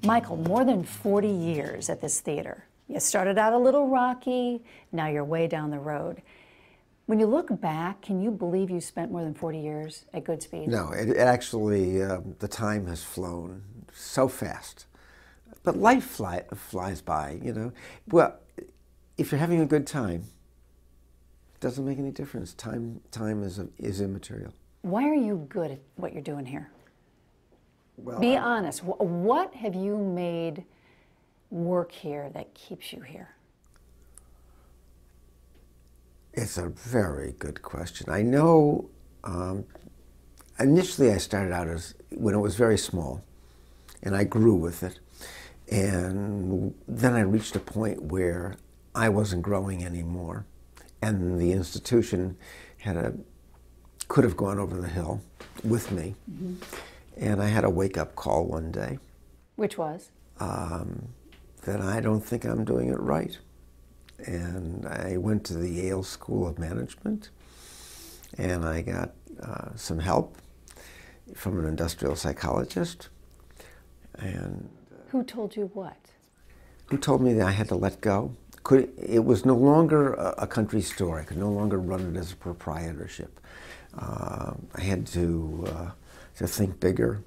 Michael, more than 40 years at this theater. You started out a little rocky, now you're way down the road. When you look back, can you believe you spent more than 40 years at Goodspeed? No, it actually, the time has flown so fast. But life flies by, you know. Well, if you're having a good time, it doesn't make any difference. Time is immaterial. Why are you good at what you're doing here? Well, Be honest. What have you made work here that keeps you here? It's a very good question. I know initially I started out when it was very small, and I grew with it. And then I reached a point where I wasn't growing anymore, and the institution could have gone over the hill with me. Mm-hmm. And I had a wake-up call one day. Which was? That I don't think I'm doing it right. And I went to the Yale School of Management, and I got some help from an industrial psychologist. And who told you what? Who told me that I had to let go. It was no longer a country store. I could no longer run it as a proprietorship. I had to think bigger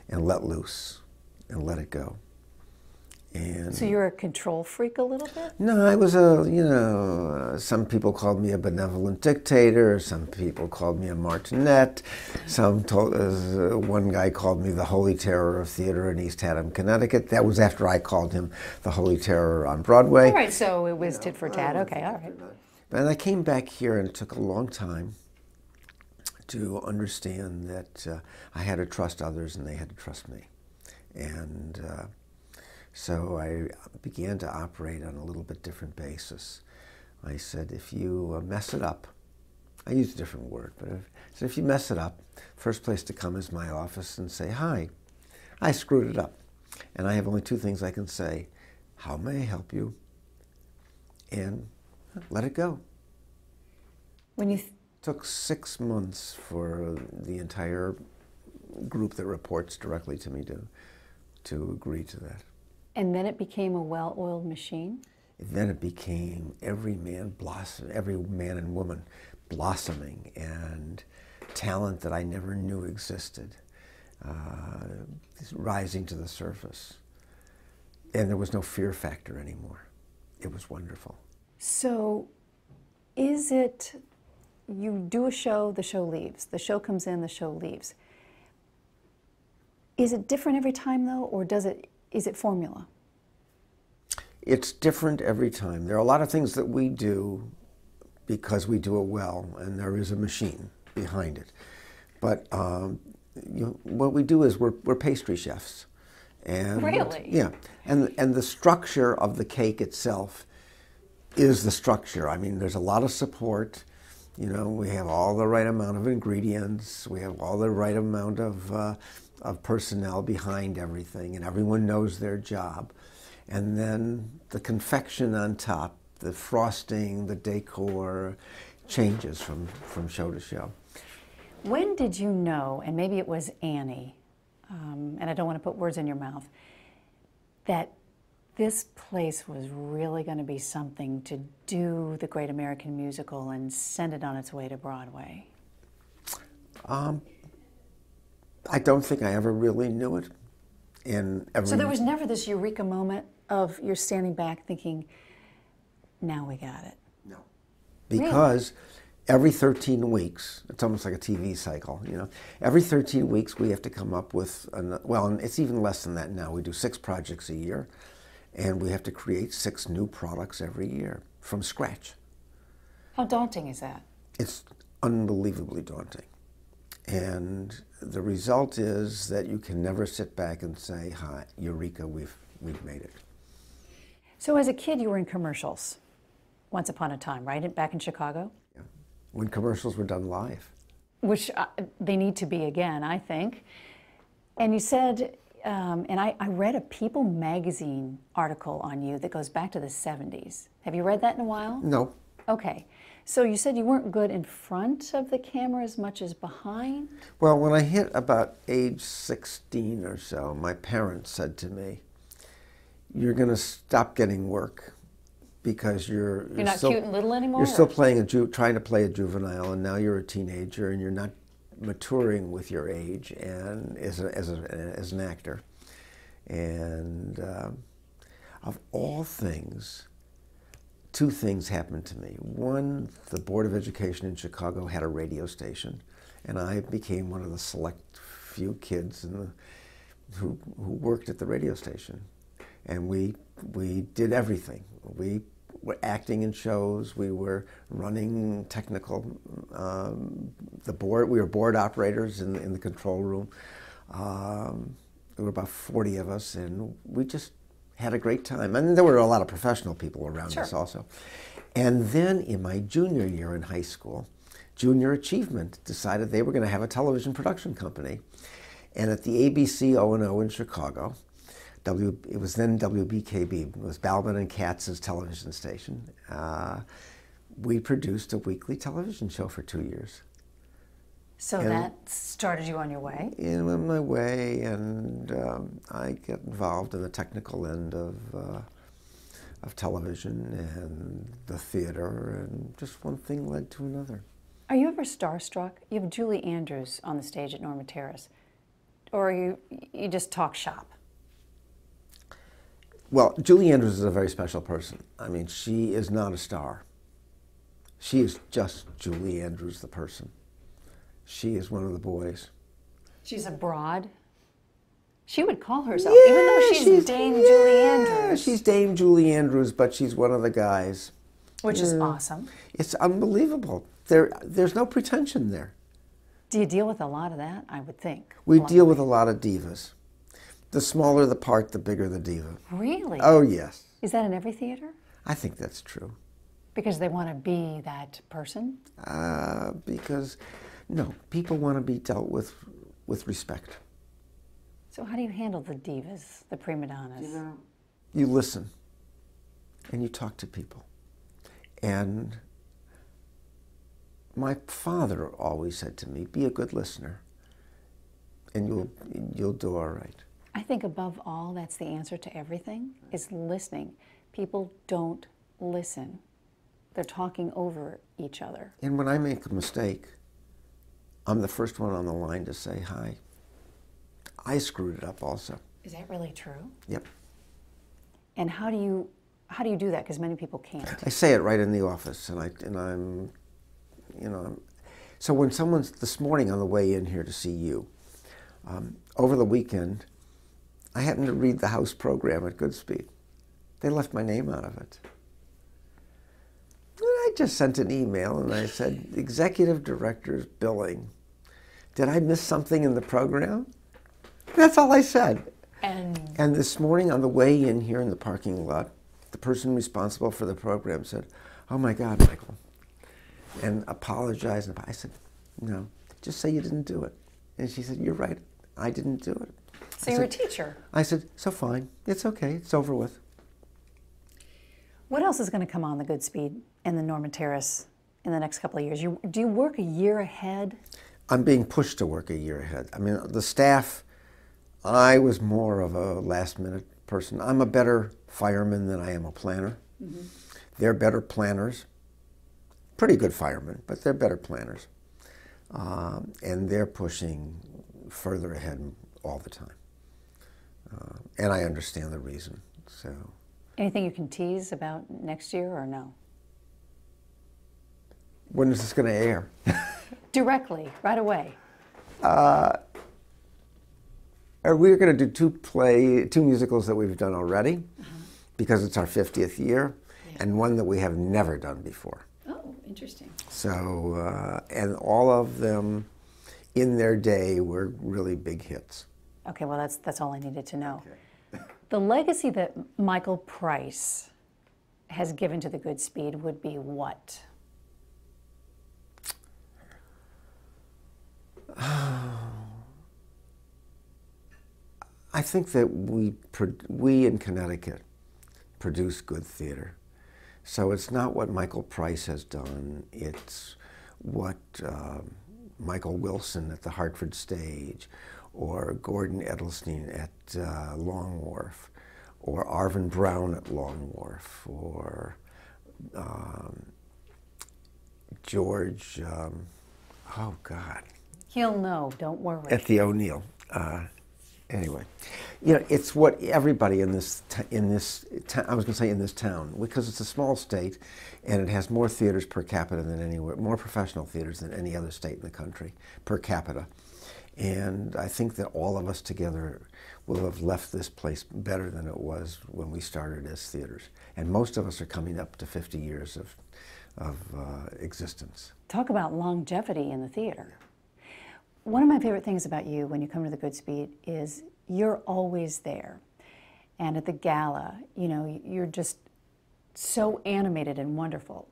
and let loose and let it go. And so you're a control freak a little bit? No, I was some people called me a benevolent dictator, some people called me a martinet, one guy called me the Holy Terror of theater in East Haddam, Connecticut. That was after I called him the Holy Terror on Broadway. All right, so it was tit for tat. Okay, all right. And I came back here, and it took a long time to understand that I had to trust others and they had to trust me. And so I began to operate on a little bit different basis. I said, if you mess it up, I used a different word, but if you mess it up, first place to come is my office and say, hi, I screwed it up. And I have only two things I can say. How may I help you? And let it go. When you took 6 months for the entire group that reports directly to me to agree to that. And then it became a well-oiled machine? Then it became every man and woman blossoming, and talent that I never knew existed, rising to the surface. And there was no fear factor anymore. It was wonderful. So is it, you do a show, the show leaves. The show comes in, the show leaves. Is it different every time though, or is it formula? It's different every time. There are a lot of things that we do because we do it well, and there is a machine behind it. But what we do is we're pastry chefs. And, really? Yeah. And the structure of the cake itself is the structure. I mean, there's a lot of support. You know, we have all the right amount of ingredients. We have all the right amount of personnel behind everything, and everyone knows their job. And then the confection on top, the frosting, the decor changes from show to show. When did you know, and maybe it was Annie, and I don't want to put words in your mouth, that this place was really going to be something to do the Great American Musical and send it on its way to Broadway? I don't think I ever really knew it. So there was never this eureka moment of you're standing back thinking, now we got it? No. Because every 13 weeks, it's almost like a TV cycle, you know. Every 13 weeks we have to come up with, well, it's even less than that now. We do 6 projects a year, and we have to create 6 new products every year from scratch. How daunting is that? It's unbelievably daunting. And the result is that you can never sit back and say, hi, eureka, we've made it. So as a kid, you were in commercials once upon a time, right? Back in Chicago? Yeah. When commercials were done live. Which they need to be again, I think. And you said, and I read a People magazine article on you that goes back to the 70s. Have you read that in a while? No. Okay. So you said you weren't good in front of the camera as much as behind? Well, when I hit about age 16 or so, my parents said to me, you're going to stop getting work because you're not still, cute and little anymore? You're still playing trying to play a juvenile, and now you're a teenager, and you're not maturing with your age and as an actor. And of all things, two things happened to me. One, the Board of Education in Chicago had a radio station, and I became one of the select few kids who worked at the radio station. And we did everything. We were acting in shows. We were running technical. We were board operators in the control room. There were about 40 of us, and we just had a great time. And there were a lot of professional people around us also. And then in my junior year in high school, Junior Achievement decided they were going to have a television production company. And at the ABC O&O in Chicago, it was then WBKB, it was Balvin and Katz's television station. We produced a weekly television show for 2 years. So that started you on your way? On my way, and I get involved in the technical end of television and the theater, and just one thing led to another. Are you ever starstruck? You have Julie Andrews on the stage at Norma Terrace, or you just talk shop? Well, Julie Andrews is a very special person. I mean, she is not a star. She is just Julie Andrews, the person. She is one of the boys. She's a broad? She would call herself, even though she's Dame Julie Andrews. She's Dame Julie Andrews, but she's one of the guys. Which is awesome. It's unbelievable. There's no pretension there. Do you deal with a lot of that, I would think? We deal with a lot of divas. The smaller the part, the bigger the diva. Really? Oh, yes. Is that in every theater? I think that's true. Because they want to be that person? Because, no, people want to be dealt with respect. So how do you handle the divas, the prima donnas? You listen, and you talk to people. And my father always said to me, be a good listener, and you'll do all right. I think above all, that's the answer to everything, is listening. People don't listen. They're talking over each other. And when I make a mistake, I'm the first one on the line to say, hi, I screwed it up also. Is that really true? Yep. And how do you do that? Because many people can't. I say it right in the office, and I'm, so when someone's, this morning on the way in here to see you, over the weekend, I happened to read the house program at Goodspeed. They left my name out of it. And I just sent an email and I said, Executive Director's billing. Did I miss something in the program? That's all I said. And this morning on the way in here in the parking lot, the person responsible for the program said, oh my God, Michael, and apologized. I said, no, just say you didn't do it. And she said, you're right, I didn't do it. So you're a teacher. I said, so fine, it's okay, it's over with. What else is going to come on the Goodspeed and the Norma Terrace in the next couple of years? Do you work a year ahead? I'm being pushed to work a year ahead. I mean, the staff, I was more of a last-minute person. I'm a better fireman than I am a planner. Mm-hmm. They're better planners. Pretty good firemen, but they're better planners. And they're pushing further ahead all the time. And I understand the reason. So, anything you can tease about next year or no? When is this going to air? Directly, right away. We're going to do two musicals that we've done already, because it's our 50th year, and one that we have never done before. Oh, interesting. So, and all of them in their day were really big hits. Okay, well, that's all I needed to know. Okay. The legacy that Michael Price has given to the Goodspeed would be what? I think that we in Connecticut produce good theater. So it's not what Michael Price has done, it's what Michael Wilson at the Hartford Stage, or Gordon Edelstein at Long Wharf, or Arvin Brown at Long Wharf, or George, oh God. He'll know, don't worry. At the O'Neill. Anyway, you know, it's what everybody in this I was going to say in this town, because it's a small state, and it has more theaters per capita than anywhere, more professional theaters than any other state in the country per capita. And I think that all of us together will have left this place better than it was when we started as theaters. And most of us are coming up to 50 years of existence. Talk about longevity in the theater. One of my favorite things about you when you come to the Goodspeed is you're always there. And at the gala, you know, you're just so animated and wonderful.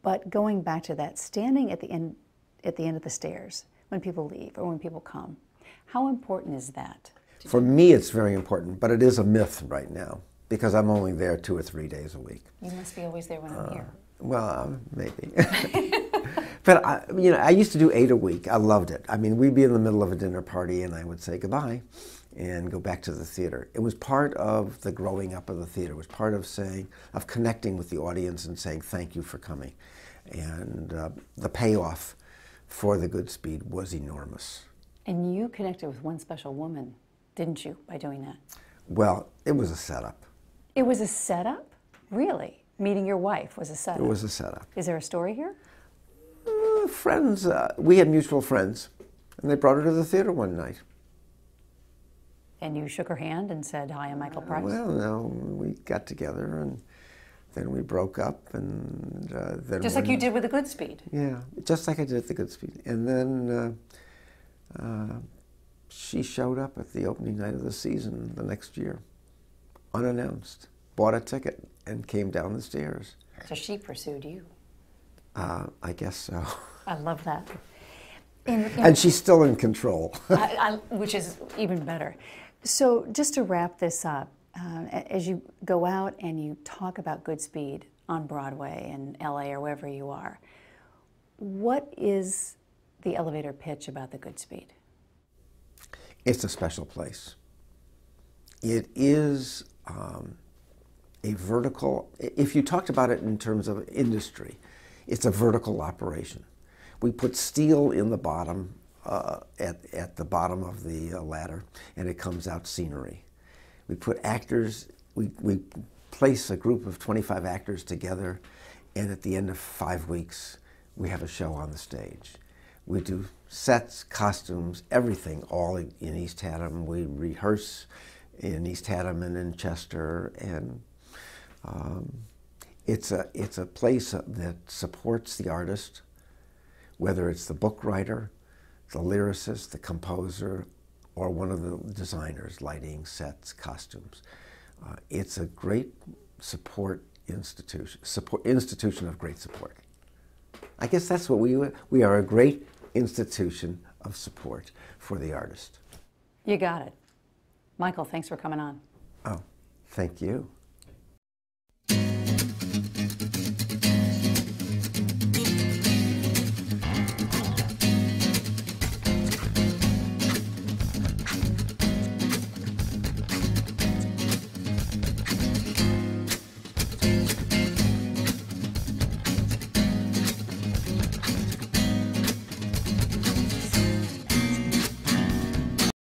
But going back to that, standing at the end of the stairs when people leave or when people come, how important is that? For me, it's very important, but it is a myth right now because I'm only there 2 or 3 days a week. You must be always there when I'm here. Well, maybe. But I used to do 8 a week. I loved it. I mean, we'd be in the middle of a dinner party, and I would say goodbye and go back to the theater. It was part of the growing up of the theater. It was part of connecting with the audience and saying thank you for coming. And the payoff for the Goodspeed was enormous. And you connected with one special woman, didn't you, by doing that? Well, it was a setup. It was a setup? Really? Meeting your wife was a setup? It was a setup. Is there a story here? Friends, we had mutual friends, and they brought her to the theater one night. And you shook her hand and said, "Hi, I'm Michael Price"? Well, no, we got together, and then we broke up, and then... Just like you did with the Goodspeed. Yeah, just like I did at the Goodspeed. And then she showed up at the opening night of the season the next year, unannounced, bought a ticket, and came down the stairs. So she pursued you. I guess so. I love that. And she's still in control. Which is even better. So just to wrap this up, as you go out and you talk about Goodspeed on Broadway in LA or wherever you are, what is the elevator pitch about the Goodspeed? It's a special place. It is a vertical, if you talked about it in terms of industry, it's a vertical operation. We put steel in the bottom, at the bottom of the ladder, and it comes out scenery. We put actors, we place a group of 25 actors together, and at the end of 5 weeks, we have a show on the stage. We do sets, costumes, everything, all in East Haddam. We rehearse in East Haddam and in Chester, and it's a place that supports the artist, whether it's the book writer, the lyricist, the composer, or one of the designers, lighting, sets, costumes. It's a great institution of great support. I guess that's what we are, a great institution of support for the artist. You got it. Michael, thanks for coming on. Oh, thank you.